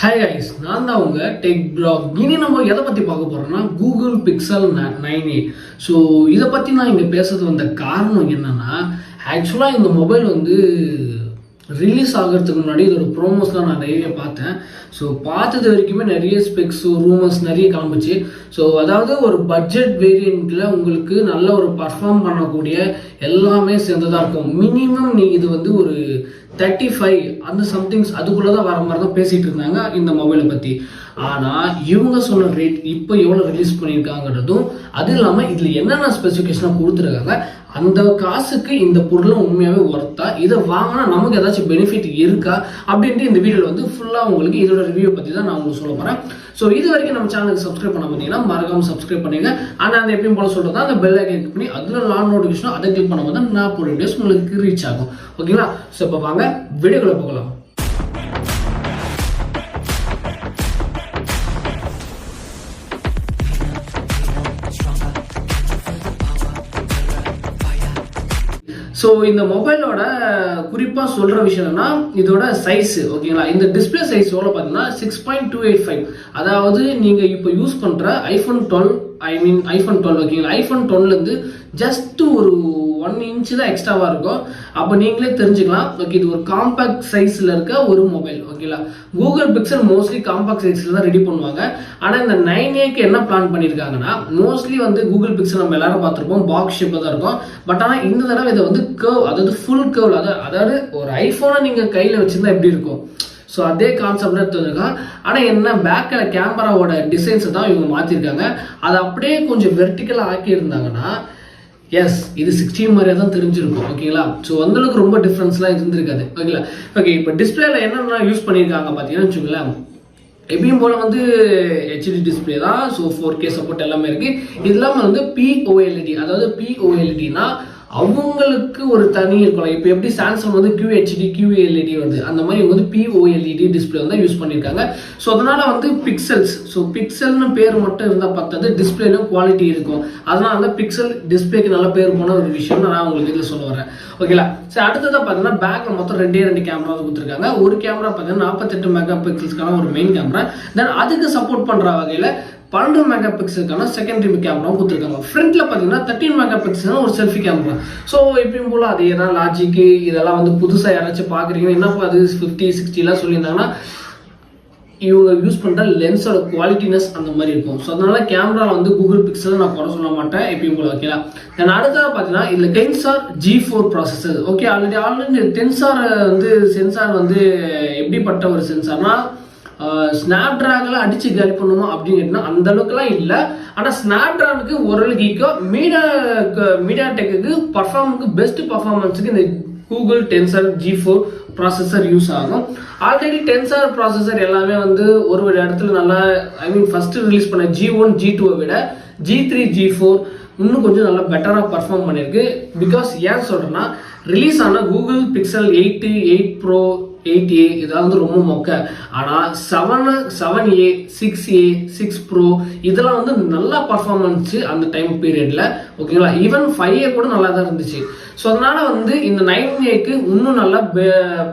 Hi guys, நான் தான் உங்க டெக் ப்ளாக். இனி நம்ம எதை பற்றி பார்க்க போகிறோம்னா கூகுள் பிக்சல் 9a. ஸோ இதை பற்றி நான் இங்கே பேசுறது வந்த காரணம் என்னன்னா, ஆக்சுவலாக இந்த மொபைல் வந்து ரிலீஸ் ஆகிறதுக்கு முன்னாடி இதோட ப்ரோமோஸ்லாம் நான் நிறைய பார்த்தேன். ஸோ பார்த்தது வரைக்குமே நிறைய ஸ்பெக்ஸ் ரூமர்ஸ் நிறைய கிளம்பிச்சு. ஸோ அதாவது ஒரு பட்ஜெட் வேரியண்ட்டில் உங்களுக்கு நல்ல ஒரு பர்ஃபார்ம் பண்ணக்கூடிய எல்லாமே சேர்ந்ததாக இருக்கும். மினிமம் நீங்கள் இது வந்து ஒரு 35 அந்த சம்திங்ஸ் அதுக்குள்ளே தான் வர மாதிரி தான் பேசிகிட்டு இருந்தாங்க இந்த மொபைலை பற்றி. ஆனால் இவங்க சொன்ன ரேட் இப்போ எவ்வளோ ரிலீஸ் பண்ணியிருக்காங்கன்றதும், அது இல்லாமல் இதில் என்னென்ன ஸ்பெசிஃபிகேஷனாக கொடுத்துருக்காங்க, அந்த காசுக்கு இந்த பொருளும் உண்மையாகவே ஒர்த்தா, இதை வாங்கினா நமக்கு ஏதாச்சும் பெனிஃபிட் இருக்கா அப்படின்ட்டு இந்த வீடியோவில் வந்து ஃபுல்லாக உங்களுக்கு இதோட ரிவ்யூ பற்றி தான் நான் உங்களுக்கு சொல்ல போகிறேன். ஸோ இது வரைக்கும் நம்ம சேனலுக்கு சப்ஸ்கிரைப் பண்ண பார்த்தீங்கன்னா மறக்காம சப்ஸ்கிரைப் பண்ணுங்க. ஆனால் அந்த எப்பயும் போல சொல்கிறது அந்த பெல் ஐக்கன் கிளிக் பண்ணி அதில் லான் நோட்டிஃபிகேஷன் அதை கிளிக் பண்ணும்போது தான் நான் போகிற வீடியோஸ் உங்களுக்கு ரீச் ஆகும். ஓகேங்களா? ஸோ இப்போ வாங்க வீடியோக்குள்ளே போகலாம். ஸோ இந்த மொபைலோட குறிப்பாக சொல்கிற விஷயம் என்னன்னா, இதோட சைஸ். ஓகேங்களா? இந்த டிஸ்பிளே சைஸ் எவ்வளோ பார்த்தீங்கன்னா 6.285. அதாவது நீங்கள் இப்போ யூஸ் பண்ணுற ஐஃபோன் 12 ஓகேங்களா, ஐஃபோன் 12லேருந்து ஜஸ்ட் ஒரு 1 inch தான் எக்ஸ்ட்ராவாக இருக்கும். அப்போ நீங்களே தெரிஞ்சுக்கலாம். ஓகே, இது ஒரு காம்பாக்ட் சைஸில் இருக்க ஒரு மொபைல். ஓகேங்களா? கூகுள் பிக்சல் மோஸ்ட்லி காம்பாக்ட் சைஸில் தான் ரெடி பண்ணுவாங்க. ஆனால் இந்த 9aக்கு என்ன பிளான் பண்ணியிருக்காங்கன்னா, மோஸ்ட்லி வந்து கூகுள் பிக்சல் நம்ம எல்லாரும் பார்த்துருப்போம் பாக்ஸ் ஷேப்பில் தான் இருக்கும். பட் ஆனால் இந்த தடவை இதை வந்து கர்வ், அதாவது ஃபுல் கர்வ், அதாவது ஒரு ஐஃபோனை நீங்கள் கையில் வச்சுருந்தா எப்படி இருக்கும், ஸோ அதே கான்செப்ட் எடுத்துருக்காங்க. ஆனால் என்ன, பேக்கில் கேமராவோட டிசைன்ஸை தான் இவங்க மாற்றிருக்காங்க. அதை அப்படியே கொஞ்சம் வெர்டிக்கலாக ஆக்கியிருந்தாங்கன்னா எஸ் இது 16 மாதிரியே தான் தெரிஞ்சிருக்கும். ஓகேங்களா? ஸோ அந்தளவுக்கு ரொம்ப டிஃப்ரென்ஸ்லாம் இருந்திருக்காது. ஓகேங்களா? ஓகே, இப்போ டிஸ்பிளேல என்னென்ன யூஸ் பண்ணியிருக்காங்க பார்த்தீங்கன்னா வச்சுக்கோங்களேன், எப்பயும் போல வந்து ஹெச்டி டிஸ்பிளே தான். ஸோ 4K சப்போர்ட் எல்லாமே இருக்கு. இது இல்லாமல் வந்து POLED, அதாவது POLEDனா அவங்களுக்கு ஒரு தனி இருக்கலாம். இப்போ எப்படி சாம்சங் வந்து QHD QLED வருது, அந்த மாதிரி இவங்க வந்து POLED டிஸ்பிளே வந்து யூஸ் பண்ணியிருக்காங்க. ஸோ அதனால வந்து பிக்சல்ஸ், ஸோ பிக்சல்னு பேர் மட்டும் இருந்தால் பார்த்தது, டிஸ்பிளேலும் குவாலிட்டி இருக்கும். அதனால வந்து பிக்சல் டிஸ்பிளேக்கு நல்ல பேர் போன ஒரு விஷயம் நான் உங்களுக்கு இதில் சொல்ல வரேன். ஓகேங்களா? ஸோ அடுத்ததாக பார்த்தீங்கன்னா பேக்கில் மொத்தம் 2 கேமரா கொடுத்துருக்காங்க. ஒரு கேமரா பார்த்தீங்கன்னா 48 மெகா பிக்சல்ஸ்க்கான ஒரு மெயின் கேமரா, தென் அதுக்கு சப்போர்ட் பண்ணுற வகையில் 12 மெகா பிக்சலுக்கான செகண்டரி கேமராவும் கொடுத்துருக்காங்க. ஃப்ரண்ட்ல பார்த்தீங்கன்னா 13 மெகா பிக்சல் ஒரு செல்ஃபி கேமரா. ஸோ எப்பயும் போல அதே தான் லாஜிக்கு. இதெல்லாம் வந்து புதுசாக யாராச்சும் பார்க்குறீங்கன்னா என்ன அது 50-60 சொல்லியிருந்தாங்கன்னா, இவங்க யூஸ் பண்ணுற லென்ஸோட குவாலிட்டினஸ் அந்த மாதிரி இருக்கும். ஸோ அதனால கேமரா வந்து கூகுள் பிக்சல் நான் குறை சொல்ல மாட்டேன் எப்பயும் போல. ஓகேங்களா? தென் அடுத்தது பார்த்தீங்கன்னா இதில் tensor G4 processor. Okay, already tensor வந்து சென்சார் வந்து எப்படிப்பட்ட ஒரு சென்சார்னா, ஸ்னாப் டிராகனில் அடிச்சு காலி பண்ணுமா அப்படின்னு கேட்டினா அந்த அளவுக்குலாம் இல்லை. ஆனால் ஸ்னாப் டிராகனுக்கு ஓரளவுக்கு ஈக்கோ, மீடியா டெக்குக்கு பர்ஃபார்மன்ஸுக்கு பெஸ்ட் பர்ஃபார்மன்ஸுக்கு இந்த Google tensor G4 processor use ஆகும். ஆல்ரெடி டென்சார் ப்ராசஸர் எல்லாமே வந்து ஒரு இடத்துல நல்லா, ஃபர்ஸ்ட் ரிலீஸ் பண்ண G1 G2 விட G3 G4 இன்னும் கொஞ்சம் நல்லா பெட்டராக பர்ஃபார்ம் பண்ணியிருக்கு. பிகாஸ் ஏன் சொல்கிறேன்னா, ரிலீஸ் ஆன கூகுள் பிக்சல் 8, 8 Pro, 8A இதெல்லாம் வந்து ரொம்ப மொக்க. ஆனால் 7A, 6A, 6 Pro இதெல்லாம் வந்து நல்லா பர்ஃபார்மன்ஸு அந்த டைம் பீரியடில். ஓகேங்களா? ஈவன் 5A கூட நல்லா தான் இருந்துச்சு. ஸோ அதனால வந்து இந்த 9aக்கு இன்னும் நல்லா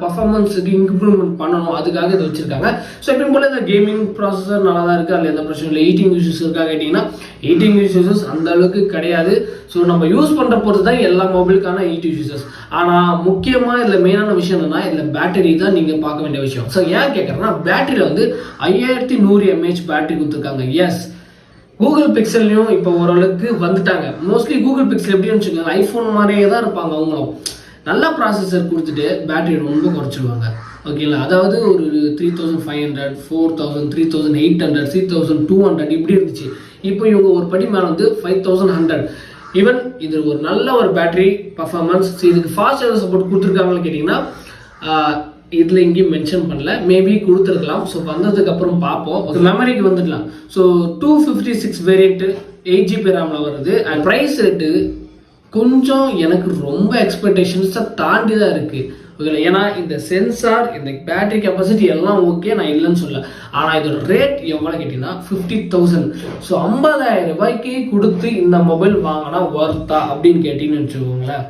பர்ஃபார்மன்ஸுக்கு இம்ப்ரூவ்மெண்ட் பண்ணணும், அதுக்காக இதை வச்சிருக்காங்க. ஸோ எப்பயும் போல இந்த கேமிங் ப்ராசஸர் நல்லா தான் இருக்குது, அதில் எந்த பிரச்சனை இல்லை. ஈட்டிங் யூசஸ் இருக்கா கேட்டிங்கன்னா, ஈட்டிங் யூசஸ் அந்த அளவுக்கு கிடையாது. ஸோ நம்ம யூஸ் பண்ணுற பொறுத்து தான் எல்லா மொபைலுக்கான ஈட்டிங் யூசஸ். ஆனால் முக்கியமாக இதில் மெயினான விஷயம் என்னன்னா, இதில் பேட்டரி தான் நீங்கள் பார்க்க வேண்டிய விஷயம். ஸோ ஏன் கேட்குறேன்னா, பேட்டரியில் வந்து 5100 mAh பேட்டரி கொடுத்துருக்காங்க. எஸ், கூகுள் பிக்சல்லையும் இப்போ ஓரளவுக்கு வந்துட்டாங்க. மோஸ்ட்லி கூகுள் பிக்சல் எப்படின்னு வச்சுக்கோங்க, ஐஃபோன் மாதிரியே தான் இருப்பாங்க. அவங்களும் நல்ல ப்ராசஸர் கொடுத்துட்டு பேட்டரி ரொம்ப குறைச்சிடுவாங்க. ஓகேங்களா? அதாவது ஒரு 3500, 4000, 3800, 3200 இப்படி இருந்துச்சு. இப்போ இவங்க ஒரு படி மேலே வந்து 5100. ஈவன் இது ஒரு நல்ல ஒரு பேட்டரி பர்ஃபார்மன்ஸ். இதுக்கு ஃபாஸ்ட் சார்ஜர் சப்போர்ட் கொடுத்துருக்காங்கன்னு கேட்டிங்கன்னா, இதில் எங்கேயும் மென்ஷன் பண்ணல, மேபி கொடுத்துருக்கலாம். ஸோ வந்ததுக்கு அப்புறம் பார்ப்போம். மெமரிக்கு வந்துடலாம். ஸோ 256 வேரியன்ட்டு 8GB ரேமில் வருது. அண்ட் ப்ரைஸ் ரேட்டு கொஞ்சம் எனக்கு ரொம்ப எக்ஸ்பெக்டேஷன்ஸை தாண்டி தான் இருக்குது. ஓகே, ஏன்னா இந்த சென்சார், இந்த பேட்டரி கெப்பாசிட்டி எல்லாம் ஓகே, நான் இல்லைன்னு சொல்ல. ஆனால் இதோட ரேட் எவ்வளோ கேட்டிங்கன்னா 50,000. ஸோ 50,000 ரூபாய்க்கு கொடுத்து இந்த மொபைல் வாங்கினா ஒர்த்தா அப்படின்னு கேட்டிங்கன்னு வச்சுக்கோங்களேன்.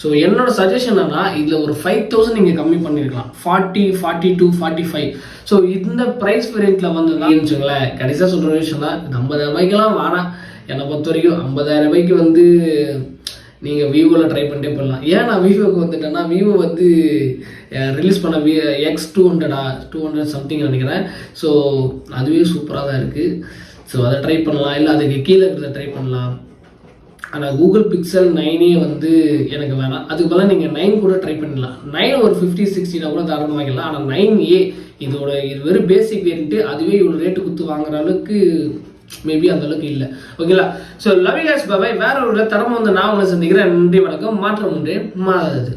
ஸோ என்னோட சஜஷன் என்னன்னா இதில் ஒரு 5000 நீங்கள் கம்மி பண்ணிருக்கலாம், 40, 42, 45. ஸோ இந்த ப்ரைஸ் வேரியண்ட்டில் வந்து தான் வச்சுங்களேன். கடைசியாக சொல்கிற விஷயம் தான், 50,000 ரூபாய்க்கெல்லாம் வேணாம். என்னை பொறுத்த வரைக்கும் 50,000 ரூபாய்க்கு வந்து நீங்கள் விவோவில் ட்ரை பண்ணிட்டே போடலாம். ஏன் நான் விவோக்கு வந்துட்டேன்னா, விவோ வந்து ரிலீஸ் பண்ண X200 சம்திங் நினைக்கிறேன். ஸோ அதுவே சூப்பராக தான் இருக்குது. ஸோ அதை ட்ரை பண்ணலாம், இல்லை அதுக்கு கீழே இருக்கிறத ட்ரை பண்ணலாம். ஆனால் கூகுள் பிக்சல் 9 வந்து எனக்கு வேணாம். அதுக்கு பதிலாக நீங்கள் 9 கூட ட்ரை பண்ணிடலாம். 9 ஒரு 50-60 கூட தாராளமாக வாங்கிடலாம். ஆனால் 9A இது வெறும் பேசிக் வேரியன்ட்டு, அதுவே இவ்வளோ ரேட்டு கொடுத்து வாங்குற அளவுக்கு மேபி அந்த அளவுக்கு இல்லை. ஓகேங்களா? So love you guys, bye. வேற ஒரு தரமாக வந்து நான் உங்களை சந்திக்கிறேன். நன்றி, வணக்கம். மாற்றம் ஒன்றே மாறாதது.